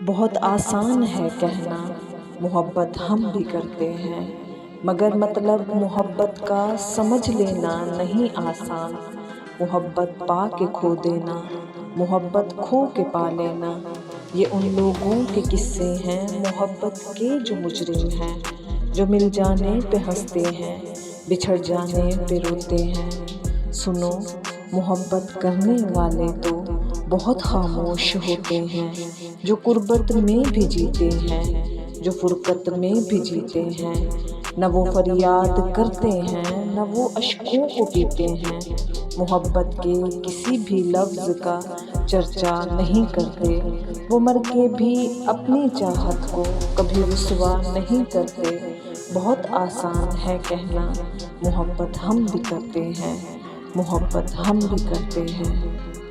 बहुत आसान है कहना मोहब्बत हम भी करते हैं, मगर मतलब मोहब्बत का समझ लेना नहीं आसान। मोहब्बत पा के खो देना, मोहब्बत खो के पा लेना, ये उन लोगों के किस्से हैं मोहब्बत के जो मुजरिम हैं, जो मिल जाने पे हंसते हैं, बिछड़ जाने पे रोते हैं। सुनो, मोहब्बत करने वाले तो बहुत खामोश होते हैं, जो कुर्बत में भी जीते हैं, जो फुरकत में भी जीते हैं। न वो फरियाद करते हैं, न वो अश्कों को पीते हैं। मोहब्बत के किसी भी लफ्ज़ का चर्चा नहीं करते, वो मर के भी अपनी चाहत को कभी रुसवा नहीं करते। बहुत आसान है कहना मोहब्बत हम भी करते हैं, मोहब्बत हम भी करते हैं।